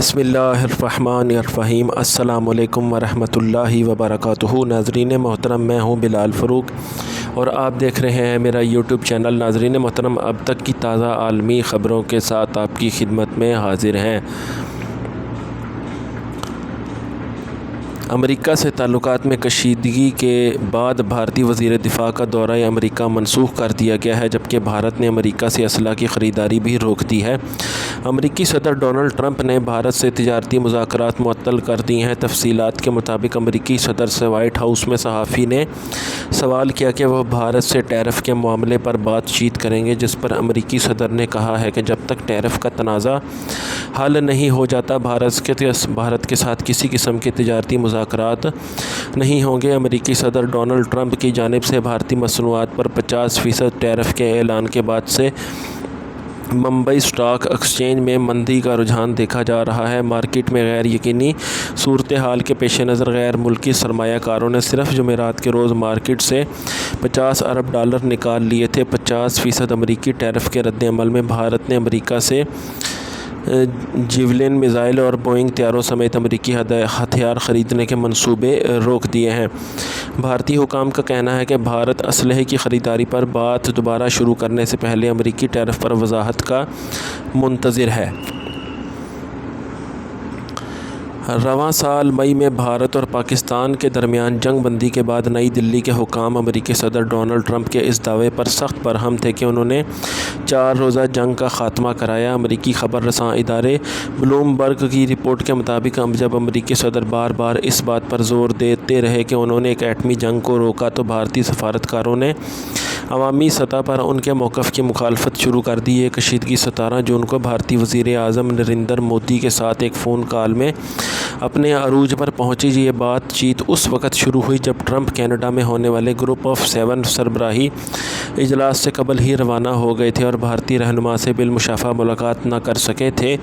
بسم اللہ الرحمن الرحیم۔ السلام علیکم ورحمۃ اللہ وبرکاتہ۔ ناظرین محترم، میں ہوں بلال فروق اور آپ دیکھ رہے ہیں میرا یوٹیوب چینل۔ ناظرین محترم، اب تک کی تازہ عالمی خبروں کے ساتھ آپ کی خدمت میں حاضر ہیں۔ امریکہ سے تعلقات میں کشیدگی کے بعد بھارتی وزیر دفاع کا دورہ امریکہ منسوخ کر دیا گیا ہے، جبکہ بھارت نے امریکہ سے اسلحہ کی خریداری بھی روک دی ہے۔ امریکی صدر ڈونلڈ ٹرمپ نے بھارت سے تجارتی مذاکرات معطل کر دی ہیں۔ تفصیلات کے مطابق امریکی صدر سے وائٹ ہاؤس میں صحافی نے سوال کیا کہ وہ بھارت سے ٹیرف کے معاملے پر بات چیت کریں گے، جس پر امریکی صدر نے کہا ہے کہ جب تک ٹیرف کا تنازع حل نہیں ہو جاتا، بھارت کے ساتھ کسی قسم کے تجارتی مذاکرات نہیں ہوں گے۔ امریکی صدر ڈونلڈ ٹرمپ کی جانب سے بھارتی مصنوعات پر 50% ٹیرف کے اعلان کے بعد سے ممبئی اسٹاک ایکسچینج میں مندی کا رجحان دیکھا جا رہا ہے۔ مارکیٹ میں غیر یقینی صورتحال کے پیش نظر غیر ملکی سرمایہ کاروں نے صرف جمعرات کے روز مارکیٹ سے $50 ارب نکال لیے تھے۔ 50% امریکی ٹیرف کے رد عمل میں بھارت نے امریکہ سے جیولن میزائل اور بوئنگ طیاروں سمیت امریکی ہتھیار خریدنے کے منصوبے روک دیے ہیں۔ بھارتی حکام کا کہنا ہے کہ بھارت اسلحے کی خریداری پر بات دوبارہ شروع کرنے سے پہلے امریکی ٹیرف پر وضاحت کا منتظر ہے۔ رواں سال مئی میں بھارت اور پاکستان کے درمیان جنگ بندی کے بعد نئی دلی کے حکام امریکی صدر ڈونلڈ ٹرمپ کے اس دعوے پر سخت برہم تھے کہ انہوں نے 4 روزہ جنگ کا خاتمہ کرایا۔ امریکی خبر رساں ادارے بلومبرگ کی رپورٹ کے مطابق جب امریکی صدر بار بار اس بات پر زور دیتے رہے کہ انہوں نے ایک ایٹمی جنگ کو روکا تو بھارتی سفارتکاروں نے عوامی سطح پر ان کے موقف کی مخالفت شروع کر دی۔ یہ کشیدگی 17 جون کو بھارتی وزیر اعظم نریندر مودی کے ساتھ ایک فون کال میں اپنے عروج پر پہنچی۔ یہ بات چیت اس وقت شروع ہوئی جب ٹرمپ کینیڈا میں ہونے والے گروپ آف 7 سربراہی اجلاس سے قبل ہی روانہ ہو گئے تھے اور بھارتی رہنما سے بالمشافہہ ملاقات نہ کر سکے تھے۔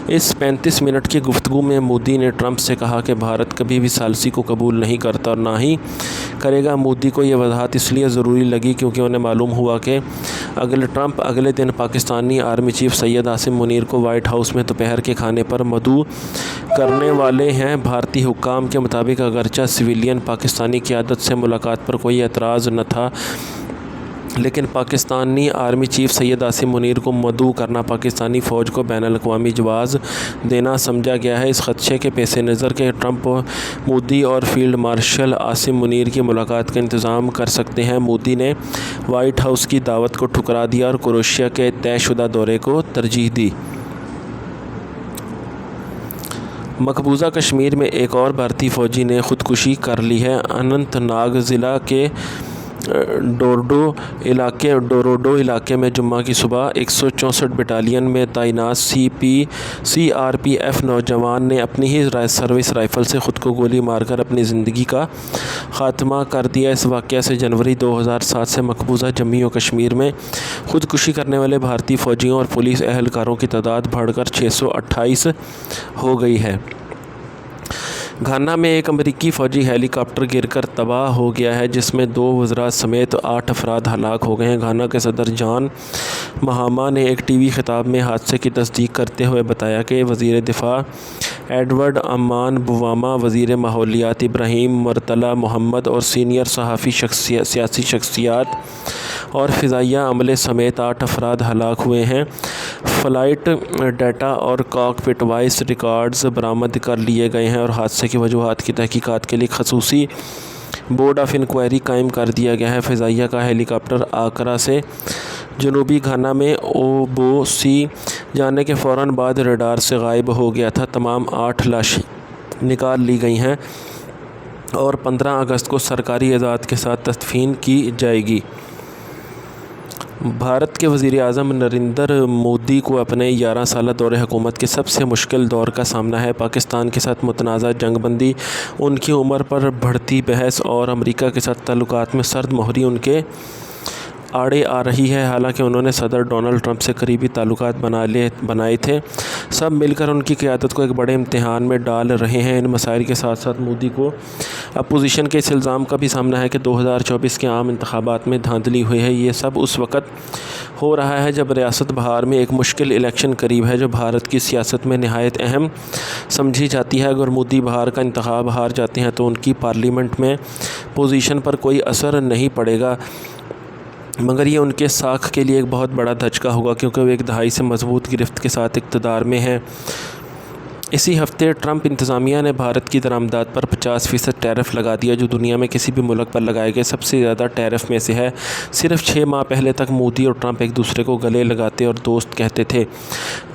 اس 35 منٹ کی گفتگو میں مودی نے ٹرمپ سے کہا کہ بھارت کبھی بھی ثالثی کو قبول نہیں کرتا اور نہ ہی کرے گا۔ مودی کو یہ وضاحت اس لیے ضروری لگی کیونکہ انہیں معلوم ہوا کہ ٹرمپ اگلے دن پاکستانی آرمی چیف سید عاصم منیر کو وائٹ ہاؤس میں دوپہر کے کھانے پر مدعو کرنے والے ہیں۔ بھارتی حکام کے مطابق اگرچہ سویلین پاکستانی قیادت سے ملاقات پر کوئی اعتراض نہ تھا، لیکن پاکستانی آرمی چیف سید عاصم منیر کو مدعو کرنا پاکستانی فوج کو بین الاقوامی جواز دینا سمجھا گیا ہے۔ اس خدشے کے پیش نظر کہ ٹرمپ مودی اور فیلڈ مارشل عاصم منیر کی ملاقات کا انتظام کر سکتے ہیں، مودی نے وائٹ ہاؤس کی دعوت کو ٹھکرا دیا اور کروشیا کے طے شدہ دورے کو ترجیح دی۔ مقبوضہ کشمیر میں ایک اور بھارتی فوجی نے خودکشی کر لی ہے۔ اننت ناگ ضلع کے ڈوروڈو علاقے میں جمعہ کی صبح 164 بٹالین میں تعینات سی آر پی ایف نوجوان نے اپنی ہی سروس رائفل سے خود کو گولی مار کر اپنی زندگی کا خاتمہ کر دیا۔ اس واقعہ سے جنوری 2007 سے مقبوضہ جموں و کشمیر میں خودکشی کرنے والے بھارتی فوجیوں اور پولیس اہلکاروں کی تعداد بڑھ کر 628 ہو گئی ہے۔ گھانا میں ایک امریکی فوجی ہیلی کاپٹر گر کر تباہ ہو گیا ہے، جس میں 2 وزراء سمیت 8 افراد ہلاک ہو گئے ہیں۔ گھانا کے صدر جان مہاما نے ایک ٹی وی خطاب میں حادثے کی تصدیق کرتے ہوئے بتایا کہ وزیر دفاع ایڈورڈ امان بواما، وزیر ماحولیات ابراہیم مرتلا محمد اور سینئر سیاسی شخصیات اور فضائیہ عملے سمیت 8 افراد ہلاک ہوئے ہیں۔ فلائٹ ڈیٹا اور کاک پٹ وائس ریکارڈز برآمد کر لیے گئے ہیں اور حادثے کی وجوہات کی تحقیقات کے لیے خصوصی بورڈ آف انکوائری قائم کر دیا گیا ہے۔ فضائیہ کا ہیلی کاپٹر آکرا سے جنوبی گھانا میں اوبوسی جانے کے فوراً بعد ریڈار سے غائب ہو گیا تھا۔ تمام 8 لاشیں نکال لی گئی ہیں اور 15 اگست کو سرکاری اعزاز کے ساتھ تدفین کی جائے گی۔ بھارت کے وزیر اعظم نریندر مودی کو اپنے 11 سالہ دور حکومت کے سب سے مشکل دور کا سامنا ہے۔ پاکستان کے ساتھ متنازع جنگ بندی، ان کی عمر پر بڑھتی بحث اور امریکہ کے ساتھ تعلقات میں سرد مہری ان کے آڑے آ رہی ہے۔ حالانکہ انہوں نے صدر ڈونلڈ ٹرمپ سے قریبی تعلقات بنائے تھے، سب مل کر ان کی قیادت کو ایک بڑے امتحان میں ڈال رہے ہیں۔ ان مسائل کے ساتھ ساتھ مودی کو اپوزیشن کے اس الزام کا بھی سامنا ہے کہ 2024 کے عام انتخابات میں دھاندلی ہوئی ہے۔ یہ سب اس وقت ہو رہا ہے جب ریاست بہار میں ایک مشکل الیکشن قریب ہے جو بھارت کی سیاست میں نہایت اہم سمجھی جاتی ہے۔ اگر مودی بہار کا انتخاب ہار جاتے ہیں تو ان کی پارلیمنٹ میں پوزیشن پر کوئی اثر نہیں پڑے گا، مگر یہ ان کے ساکھ کے لیے ایک بہت بڑا دھچکا ہوگا کیونکہ وہ ایک دہائی سے مضبوط گرفت کے ساتھ اقتدار میں ہیں۔ اسی ہفتے ٹرمپ انتظامیہ نے بھارت کی درآمدات پر 50% ٹیرف لگا دیا، جو دنیا میں کسی بھی ملک پر لگائے گئے سب سے زیادہ ٹیرف میں سے ہے۔ صرف 6 ماہ پہلے تک مودی اور ٹرمپ ایک دوسرے کو گلے لگاتے اور دوست کہتے تھے۔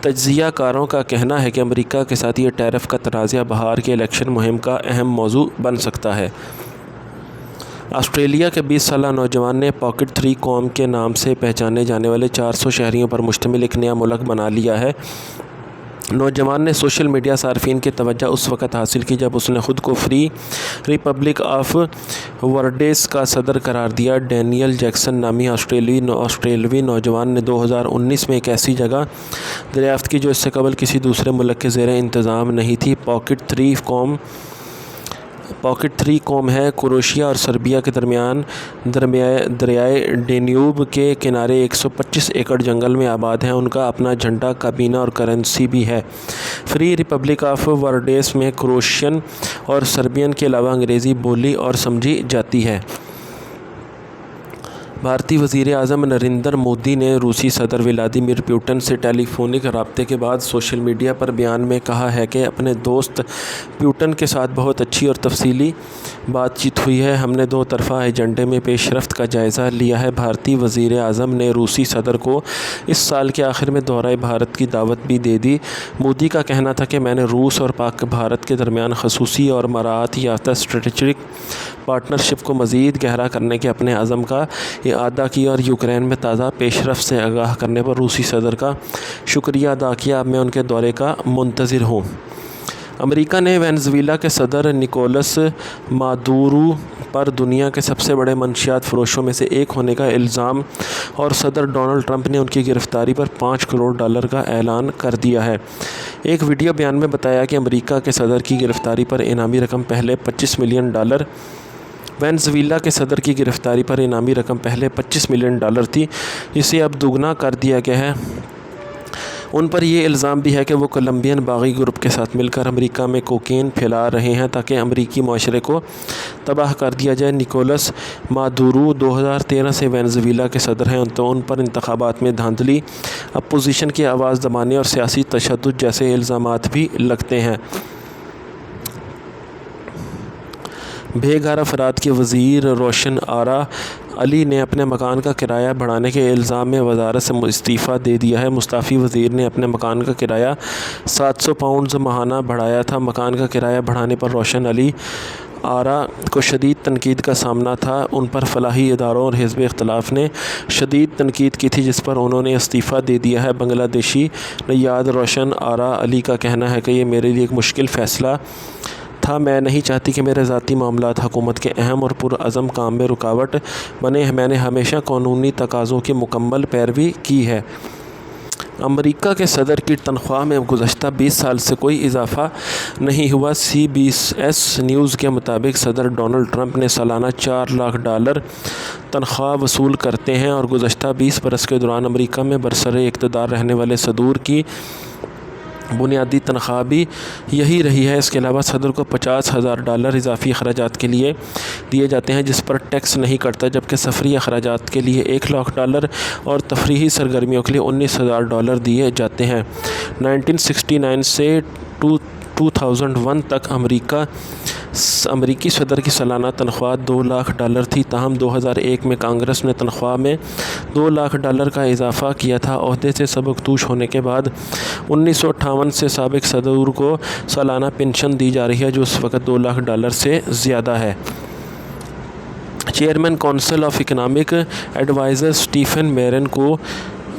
تجزیہ کاروں کا کہنا ہے کہ امریکہ کے ساتھ یہ ٹیرف کا تنازع بہار کے الیکشن مہم کا اہم موضوع بن سکتا ہے۔ آسٹریلیا کے 20 سالہ نوجوان نے پاکٹ 3 قوم کے نام سے پہچانے جانے والے 400 شہریوں پر مشتمل ایک نیا ملک بنا لیا ہے۔ نوجوان نے سوشل میڈیا صارفین کی توجہ اس وقت حاصل کی جب اس نے خود کو فری ریپبلک آف ورڈیس کا صدر قرار دیا۔ ڈینیل جیکسن نامی آسٹریلوی نوجوان نے 2019 میں ایک ایسی جگہ دریافت کی جو اس سے قبل کسی دوسرے ملک کے زیر انتظام نہیں تھی۔ پاکٹ 3 قوم ہے کروشیا اور سربیا کے درمیان دریائے ڈینیوب کے کنارے 125 ایکڑ جنگل میں آباد ہیں۔ ان کا اپنا جھنڈا، کابینہ اور کرنسی بھی ہے۔ فری ریپبلک آف ورڈیس میں کروشین اور سربین کے علاوہ انگریزی بولی اور سمجھی جاتی ہے۔ بھارتی وزیر اعظم نریندر مودی نے روسی صدر ولادیمیر پوٹن سے ٹیلی فونک رابطے کے بعد سوشل میڈیا پر بیان میں کہا ہے کہ اپنے دوست پوٹن کے ساتھ بہت اچھی اور تفصیلی بات چیت ہوئی ہے۔ ہم نے 2 طرفہ ایجنڈے میں پیش رفت کا جائزہ لیا ہے۔ بھارتی وزیر اعظم نے روسی صدر کو اس سال کے آخر میں دورہ بھارت کی دعوت بھی دے دی۔ مودی کا کہنا تھا کہ میں نے روس اور پاک بھارت کے درمیان خصوصی اور مراعات یافتہ اسٹریٹجک پارٹنرشپ کو مزید گہرا کرنے کے اپنے عزم کا اعادہ کیا اور یوکرین میں تازہ پیش رفت سے آگاہ کرنے پر روسی صدر کا شکریہ ادا کیا۔ اب میں ان کے دورے کا منتظر ہوں۔ امریکہ نے وینزویلا کے صدر نکولس مادورو پر دنیا کے سب سے بڑے منشیات فروشوں میں سے ایک ہونے کا الزام اور صدر ڈونلڈ ٹرمپ نے ان کی گرفتاری پر $5 کروڑ کا اعلان کر دیا ہے۔ ایک ویڈیو بیان میں بتایا کہ امریکہ کے صدر کی گرفتاری پر انعامی رقم پہلے $25 ملین وینزویلا کے صدر کی گرفتاری پر انعامی رقم پہلے $25 ملین تھی، جسے اب دوگنا کر دیا گیا ہے۔ ان پر یہ الزام بھی ہے کہ وہ کولمبین باغی گروپ کے ساتھ مل کر امریکہ میں کوکین پھیلا رہے ہیں تاکہ امریکی معاشرے کو تباہ کر دیا جائے۔ نکولس مادورو 2013 سے وینزویلا کے صدر ہیں، تو ان پر انتخابات میں دھاندلی، اپوزیشن کی آواز دبانے اور سیاسی تشدد جیسے الزامات بھی لگتے ہیں۔ بے گھر افراد کے وزیر روشن آرا علی نے اپنے مکان کا کرایہ بڑھانے کے الزام میں وزارت سے استعفیٰ دے دیا ہے۔ مستعفی وزیر نے اپنے مکان کا کرایہ £700 ماہانہ بڑھایا تھا۔ مکان کا کرایہ بڑھانے پر روشن علی آرا کو شدید تنقید کا سامنا تھا۔ ان پر فلاحی اداروں اور حزب اختلاف نے شدید تنقید کی تھی، جس پر انہوں نے استعفیٰ دے دیا ہے۔ بنگلہ دیشی نژاد روشن آرا علی کا کہنا ہے کہ یہ میرے لیے ایک مشکل فیصلہ تھا۔ میں نہیں چاہتی کہ میرے ذاتی معاملات حکومت کے اہم اور پرعزم کام میں رکاوٹ بنے۔ میں نے ہمیشہ قانونی تقاضوں کی مکمل پیروی کی ہے۔ امریکہ کے صدر کی تنخواہ میں گزشتہ 20 سال سے کوئی اضافہ نہیں ہوا۔ CBS نیوز کے مطابق صدر ڈونلڈ ٹرمپ نے سالانہ $4 لاکھ تنخواہ وصول کرتے ہیں اور گزشتہ 20 برس کے دوران امریکہ میں برسر اقتدار رہنے والے صدور کی بنیادی تنخواہ بھی یہی رہی ہے۔ اس کے علاوہ صدر کو $50,000 اضافی اخراجات کے لیے دیے جاتے ہیں جس پر ٹیکس نہیں کٹتا، جبکہ سفری اخراجات کے لیے $1 لاکھ اور تفریحی سرگرمیوں کے لیے $19,000 دیے جاتے ہیں۔ 1969 سے 2001 تک امریکی صدر کی سالانہ تنخواہ $2 لاکھ تھی، تاہم 2001 میں کانگریس نے تنخواہ میں $2 لاکھ کا اضافہ کیا تھا۔ عہدے سے سبکدوش ہونے کے بعد 1958 سے سابق صدور کو سالانہ پنشن دی جا رہی ہے، جو اس وقت $2 لاکھ سے زیادہ ہے۔ Chairman council of economic adviser Stephen Miran کو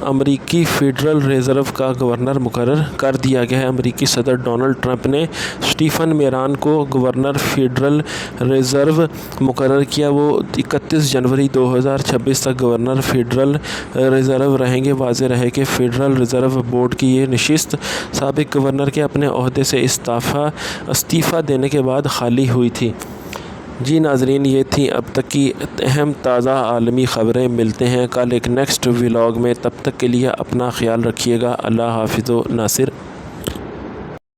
امریکی فیڈرل ریزرو کا گورنر مقرر کر دیا گیا ہے۔ امریکی صدر ڈونلڈ ٹرمپ نے اسٹیفن میران کو گورنر فیڈرل ریزرو مقرر کیا۔ وہ 31 جنوری 2026 تک گورنر فیڈرل ریزرو رہیں گے۔ واضح رہے کہ فیڈرل ریزرو بورڈ کی یہ نشست سابق گورنر کے اپنے عہدے سے استعفیٰ دینے کے بعد خالی ہوئی تھی۔ جی ناظرین، یہ تھیں اب تک کی اہم تازہ عالمی خبریں۔ ملتے ہیں کل ایک نیکسٹ ولاگ میں، تب تک کے لیے اپنا خیال رکھیے گا۔ اللہ حافظ و ناصر۔